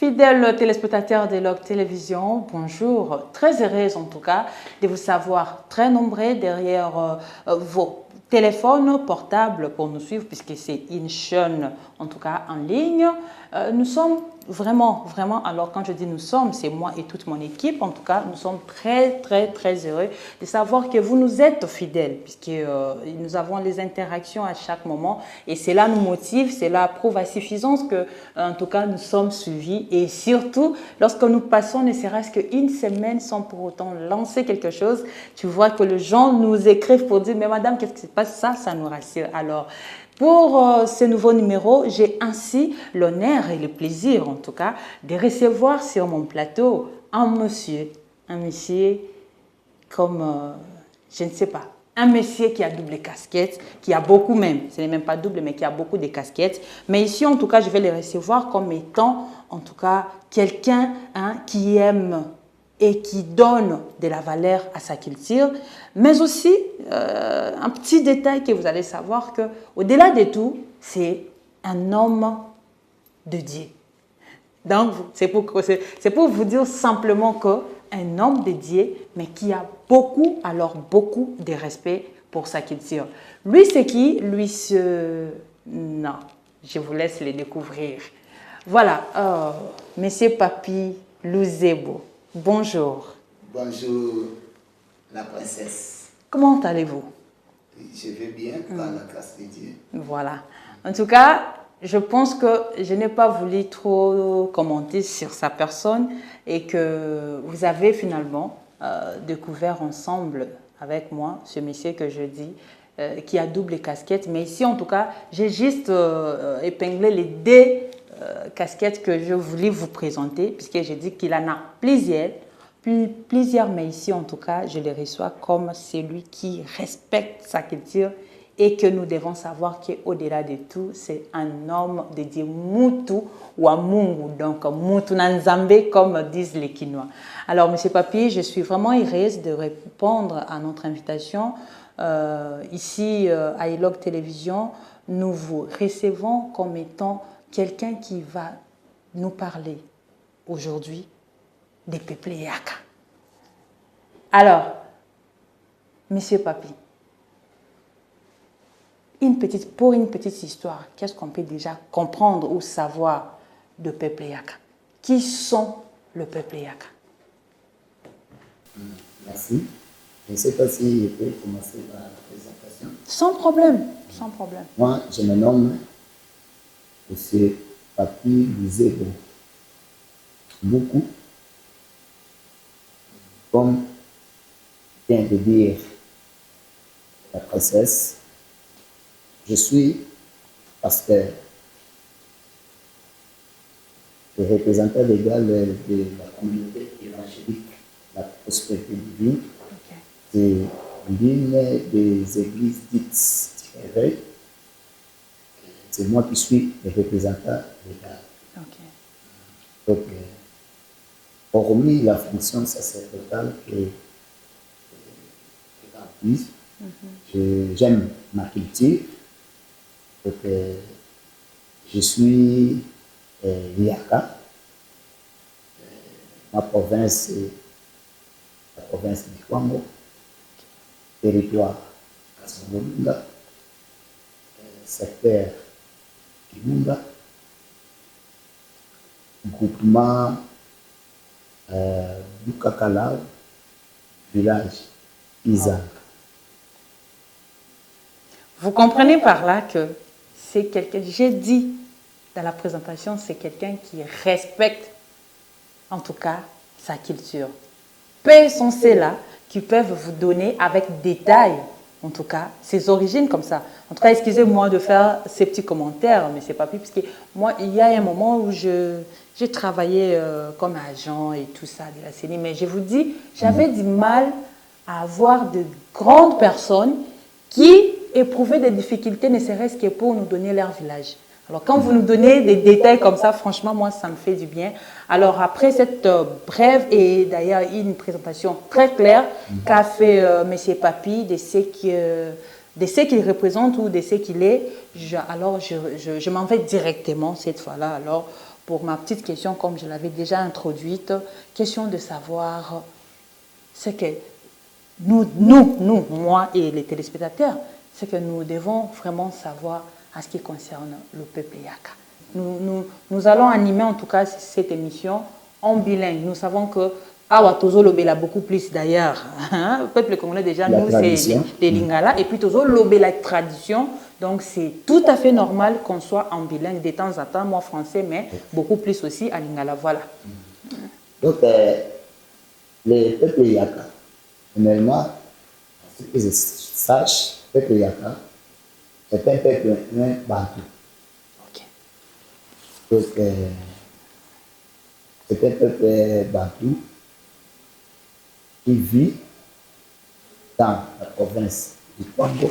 Fidèles téléspectateurs de Log Télévision, bonjour. Très heureuse en tout cas de vous savoir très nombreux derrière vos téléphones portables pour nous suivre puisque c'est une chaîne en tout cas en ligne. Nous sommes vraiment, alors quand je dis nous sommes, c'est moi et toute mon équipe. En tout cas, nous sommes très heureux de savoir que vous nous êtes fidèles puisque nous avons les interactions à chaque moment et cela nous motive, cela prouve à suffisance que en tout cas nous sommes suivis et surtout lorsque nous passons ne serait-ce qu'une semaine sans pour autant lancer quelque chose, tu vois que les gens nous écrivent pour dire mais madame qu'est-ce qui se passe, ça nous rassure. Alors pour ce nouveau numéro, j'ai ainsi l'honneur et le plaisir, en tout cas, de recevoir sur mon plateau un monsieur comme, je ne sais pas, un monsieur qui a double casquette, qui a beaucoup même, ce n'est même pas double, mais qui a beaucoup de casquettes. Mais ici, en tout cas, je vais le recevoir comme étant, en tout cas, quelqu'un qui aime et qui donne de la valeur à sa culture, mais aussi un petit détail que vous allez savoir que au-delà de tout, c'est un homme de Dieu. Donc, c'est pour vous dire simplement qu'un homme de Dieu, mais qui a beaucoup de respect pour sa culture. Lui, c'est qui? Non, je vous laisse le découvrir. Voilà, Monsieur Papi Louzebo. Bonjour. Bonjour, la princesse. Comment allez-vous? Je vais bien, par la grâce de Dieu. Voilà. En tout cas, je pense que je n'ai pas voulu trop commenter sur sa personne et que vous avez finalement découvert ensemble avec moi ce monsieur que je dis qui a double casquette. Mais ici, en tout cas, j'ai juste épinglé les deux casquettes que je voulais vous présenter puisque j'ai dit qu'il en a plusieurs, mais ici, en tout cas, je les reçois comme celui qui respecte sa culture et que nous devons savoir qu'au-delà de tout, c'est un homme dédié Mutu ou à Mungu, donc Mutu Nanzambe, comme disent les Quinois. Alors, Monsieur Papi, je suis vraiment heureuse de répondre à notre invitation. Ici, à Elog Télévision, nous vous recevons comme étant quelqu'un qui va nous parler aujourd'hui des peuples Yaka. Alors, Monsieur Papi, pour une petite histoire, qu'est-ce qu'on peut déjà comprendre ou savoir de peuple Yaka? Qui sont le peuple Yaka? Merci. Je ne sais pas si je peux commencer par la présentation. Sans problème, sans problème. Moi, je me nomme M. Papi Louzebo. Beaucoup, comme vient de dire la princesse, je suis pasteur et représentant légal de la communauté évangélique, la prospérité divine, c'est l'une des églises dites réveil. C'est moi qui suis le représentant légal. Donc, hormis la fonction sacerdotale que j'utilise, j'aime ma culture. Donc, je suis Yaka. Ma province, c'est la province du Kwango, territoire Kasongolunda, secteur Kibunda, groupement Bukakala, village Izang. Vous comprenez par là que c'est quelqu'un, j'ai dit dans la présentation, c'est quelqu'un qui respecte en tout cas sa culture. Peu sont ceux-là qui peuvent vous donner avec détail, en tout cas, ses origines comme ça. En tout cas, excusez-moi de faire ces petits commentaires, mais c'est pas plus, parce que moi, il y a un moment où j'ai travaillé comme agent et tout ça de la CENI, mais je vous dis, j'avais du mal à avoir de grandes personnes qui éprouvaient des difficultés, ne serait-ce que pour nous donner leur village. Alors, quand vous nous donnez des détails comme ça, franchement, moi, ça me fait du bien. Alors, après cette brève et d'ailleurs une présentation très claire qu'a fait M. Papi de ce qu'il représente ou de ce qu'il est, alors je m'en vais directement cette fois-là alors pour ma petite question, comme je l'avais déjà introduite, question de savoir, c'est que moi et les téléspectateurs, c'est que nous devons vraiment savoir à ce qui concerne le peuple Yaka. Nous allons animer en tout cas cette émission en bilingue. Nous savons que Tozo Lobela beaucoup plus d'ailleurs. Le peuple congolais déjà, nous c'est les Lingala. Et puis Tozo Lobela tradition. Donc c'est tout à fait normal qu'on soit en bilingue de temps en temps, moi français, mais beaucoup plus aussi à Lingala. Voilà. Donc les peuples Yaka, honnêtement, ce que je sache, le peuple Yaka, c'est un peuple bantou. Donc, c'est un peuple bantou qui vit dans la province du Congo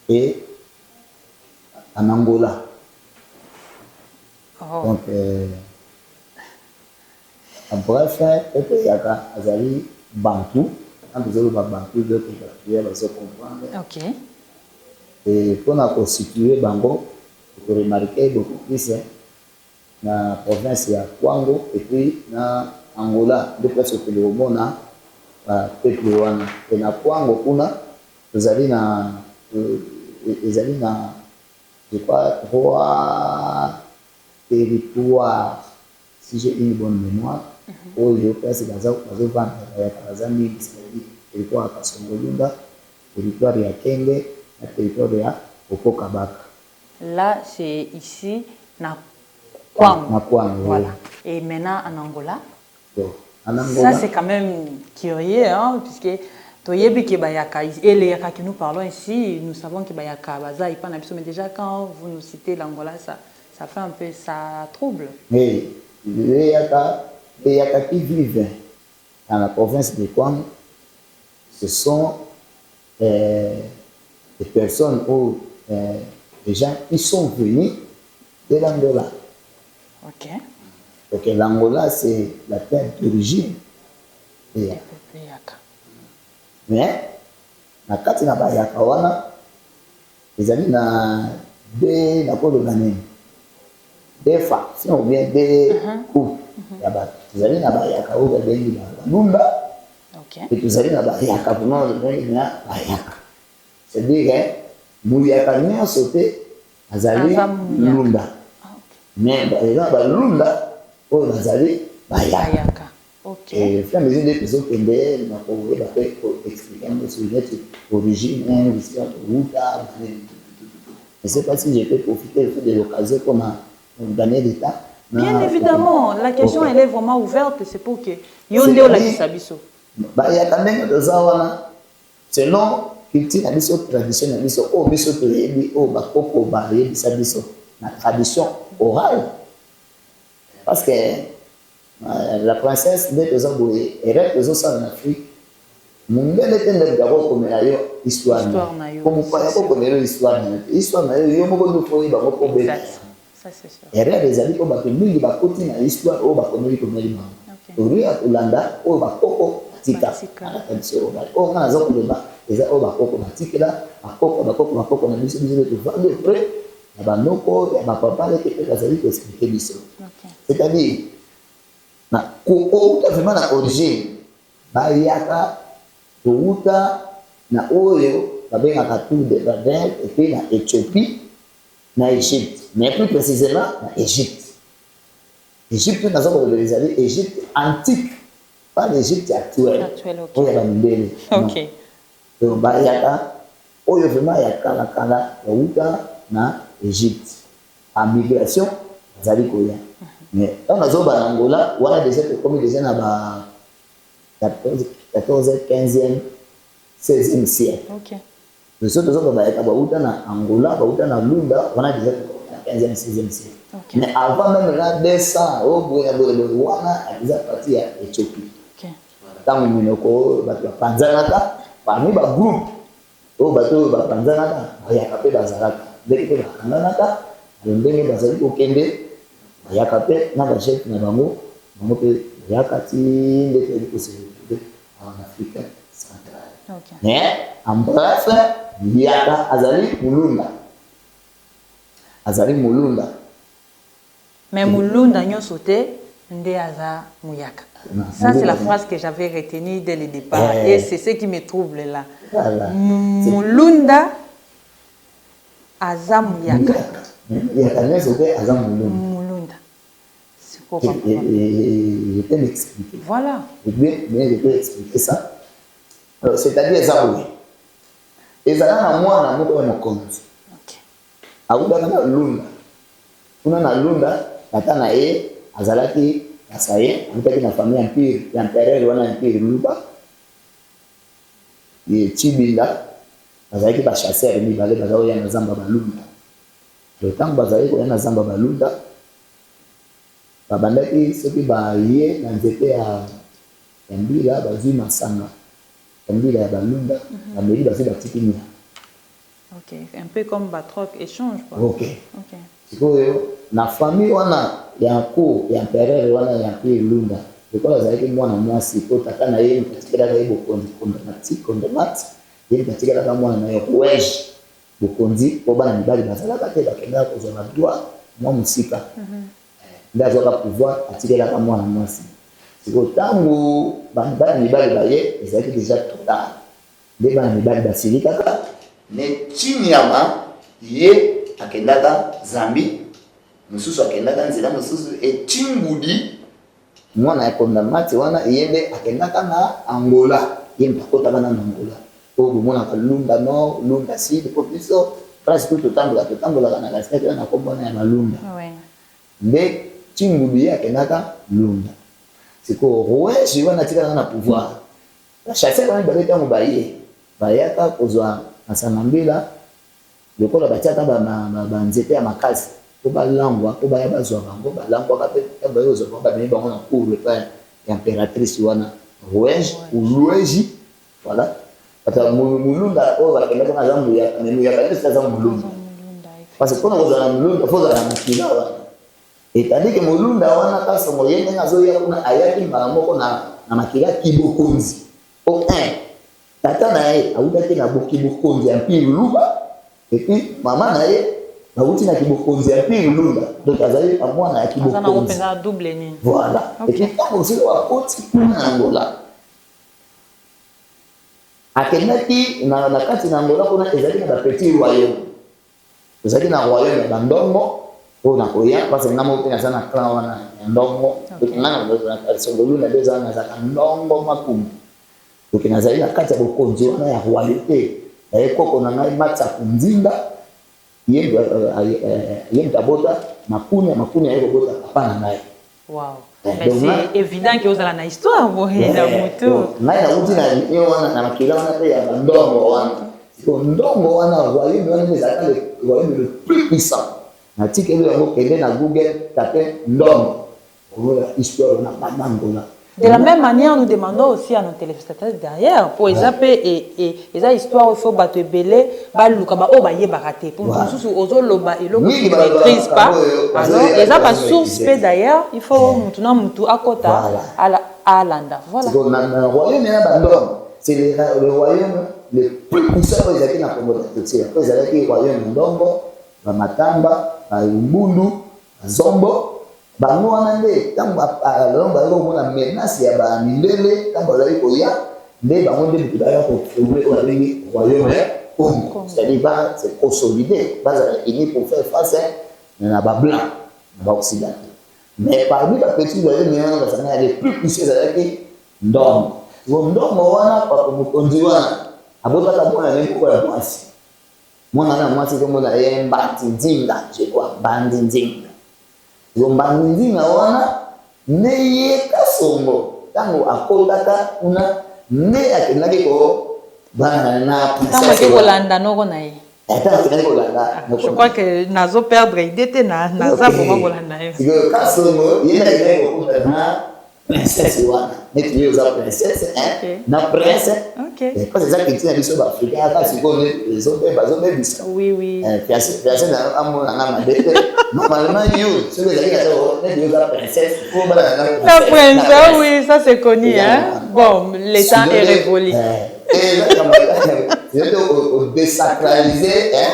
et en Angola. Oh. Donc, en bref, le peuple Yaka Azali bantou, quand vous avez bantou, vous allez comprendre. Ok. Et pour nous constituer Bango, vous pouvez remarquer beaucoup plus dans la province de Kwango et puis dans Angola, de presque que le monde a peuple wana. Et dans Kwango, vous allez dans, je crois, 3 territoires, si j'ai une bonne mémoire, où il y a presque des territoire à Kasongolunda, territoire de Kenge, le territoire de Okokabaka. Là, c'est ici, na Kwango. Voilà. Oui. Et maintenant, en Angola, en Angola, ça c'est quand même curieux, hein, puisque et les Yaka que nous parlons ici, nous savons que Bayaka, Baza, et Panabso, mais déjà quand vous nous citez l'Angola, ça fait un peu, ça trouble. Mais les Yaka qui vivent dans la province de Kwango, ce sont des personnes ou des gens qui sont venus de l'Angola. Ok. Donc l'Angola, c'est la terre d'origine des Yaka. Mais, na kati na Bayaka wana, ils allaient na deux factions ou bien deux groupes. Ils allaient na Bayaka ou bien Lunda. Et ils allaient na Bayaka pour nous na Bayaka. C'est-à-dire que Mouyaka n'a sauté, ils allaient Lunda. Mais Lunda, ils allaient Bayaka. Et au mesure des personnes qui ont expliqué sur l'origine, l'histoire de Routa. Je ne sais pas si je peux profiter de l'occasion comme gagner des temps. Bien évidemment, la question elle est vraiment ouverte, c'est pour que Yonde ou la Kisabiso. Il y a quand même des gens, selon culture, tradition, la tradition orale. Parce que la princesse de Tozaboé est représentée en Afrique. Mon gars était d'abord comme la histoire. Comme quoi, comme l'histoire. L'histoire, il y a beaucoup de fois, il y a beaucoup de choses. Ça, c'est sûr. Et là, les amis, comme il y a beaucoup de l'histoire, on va connaître comme il y a. Aujourd'hui, à Hollanda, on va coco, tika. On a un autre débat. Les gens, on va coco, tika, on a mis sur le vent de près. Il y a un autre, il y a un papa qui peut expliquer l'histoire. C'est-à-dire, ko vraiment na origine Bayaka Touta na oyo babengaka tout de Babel et puis na Éthiopie na Égypte, mais plus précisément na Égypte. Égypte nous avons les années Égypte antique, pas l'Égypte actuelle. Ok. Ok. Donc Bayaka oyo vraiment ya kala Touta na Égypte. En migration zali koya. Mais on a zoba en Angola, on a déjà comme des gens à 14e, 15e, 16e siècle. Ok. Les autres zones en Angola, en Lunda, on a déjà 15e, 16e siècle. Okay. Mais avant même là, 200, on a déjà parti à Éthiopie. Quand on a Panzanaka, parmi les groupes, on a Panzanaka, il y a Kapé Bazaraka. Dès que Panzanaka, on a Kende. Yakapé na chef na bango pe yakati ndeke ko se retrouver en Afrique centrale. Mais en bref, Yaka Azali Mulunda. Mais mulunda nyo sauté nde aza muyaka. Ça c'est la phrase que j'avais retenue dès le départ et c'est ce qui me trouble là. Mulunda aza muyaka. Muyaka nyo sauté aza mulunda. C'est quoi? Je peux m'expliquer. Voilà. Je peux expliquer ça. C'est-à-dire ça. Et ça moi na moko na compte. OK. Aouda na lunda. Kuna na lunda tata na ye azalaki asaye amtaki na famille empire ya empereur wana empire luba. Ye Chibinda azalaki ba chasseur ni bale bazao ya na zamba balunda. Le temps bazali ko na zamba balunda. Babandaki soki ba ye na nzete ya mbila bazui masanga. Mbila ya balunda na meli bazui batiki. OK, un peu comme Batroc échange quoi. OK. Na famille wana ya ko ya empereur wana ya pe lunda. Because azalaki mwana mwasi ko tata na ye patikela ka bokonzi kondomati. Ye patikela ka mwana na ye wesh. Bokonzi ko bana mibali bazalaka te bakenda ko zona droit mwa musika. Ndazo ka pouvoir patikela ka mwana mwasi. Siko tango bana mibali baye ezalaki déjà total. Nde bana mibali basilika ka ne chinyama ye akendaka Zambi mususu akendaka nzela mususu echingudi mwana ya kondamati wana yende akendaka na Angola yemba kota bana na Angola o bomona ka lunda no lunda sud ko piso presque tout tambola na la state na kombona ya malunda nde chingudi akendaka lunda siko roeshi wana tika na pouvoir la chasse wana baleta mo baye bayaka kozwa asanambila lokola batiaka ba nzete ya makasi ko balangwa ko baya bazwa bango balangwa ka pe ba yozo ba bini bango na cour le père impératrice wana Rouge ou Loueji voilà ata mulunda o ba kenda na zambu ya kanisa za mulunda parce que kuna kozana mulunda faut za makila wana etandi ke mulunda wana kaso moyende ngazo ya kuna ayaki moko na makila kibokonzi au tata na ye audaki na bokibokonzi ya mpiluba et puis maman na ye bauti na kibokonzi ya mpiluba donc azali pa mwana ya kibokonzi azana kopeza double ni voilà et puis quand vous êtes à côté na Angola akendaki na kati na Angola kuna ezali na petit royaume ezali na royaume ya bandongo ona koya parce que ngamo tena sana clan wana ya ndongo donc ngana na songolu na beza na za ndongo makumu donc nazali na kati ya bokonzi wana ya royauté ya ekoko na ngai matsa kunzinga ye mtabota makuni ya ekobota papa na ngai. Wow. C'est évident que vous avez une histoire pour la moto. Ngai na uti na yo wana na makila wana pe ya ndongo wana. Siko ndongo wana royaume wana ezaka le royaume le plus puissant. Na tikeli yango kende na Google taper ndongo. Voilà histoire na Angola. De la même manière, nous demandons aussi à nos téléspectateurs derrière pour les appeler et les histoires il faut battre belé, balukaba o baye baraté pour nous sous ozo loba et l'eau qui ne maîtrise pas. Alors les appa source fait d'ailleurs, il faut maintenant mutu akota à landa. Voilà. Le royaume c'est le royaume le plus puissant que j'ai dans le Congo. C'est le royaume ndongo, ba matamba, ba umbundu, zombo. Bango wana nde tango alonga mona menace ya ba mindele tango la koya nde bango nde bidaya ko trouver au royaume Congo. C'est-à-dire c'est consolider base unis pour faire face na ba blanc na ba occidentaux. Mais parmi les petits royaumes on va les plus puissants avec ndongo. Ndongo wana pa mukonzi wana abota ka mona ne ko ya mwasi. Mona na mwasi ko mona yemba nzinga je kwa bandi nzinga. Ngombanzi na wana neye kasongo tango akondaka una ne akenaki ko bana na tango ke kolanda noko na ye akenaki kolanda je crois que nazo perdre idée na za pour kolanda ye siko kasongo yena akenaki ko na princesse wana neti yo za princesse na prince et parce que ça qui tient biso ba africain aka siko les autres bazombe biso oui fiancé na amour na madete normalement yo ce que j'ai dit la princesse pour la princesse oui ça c'est connu hein bon les temps est révolu et là comme au désacraliser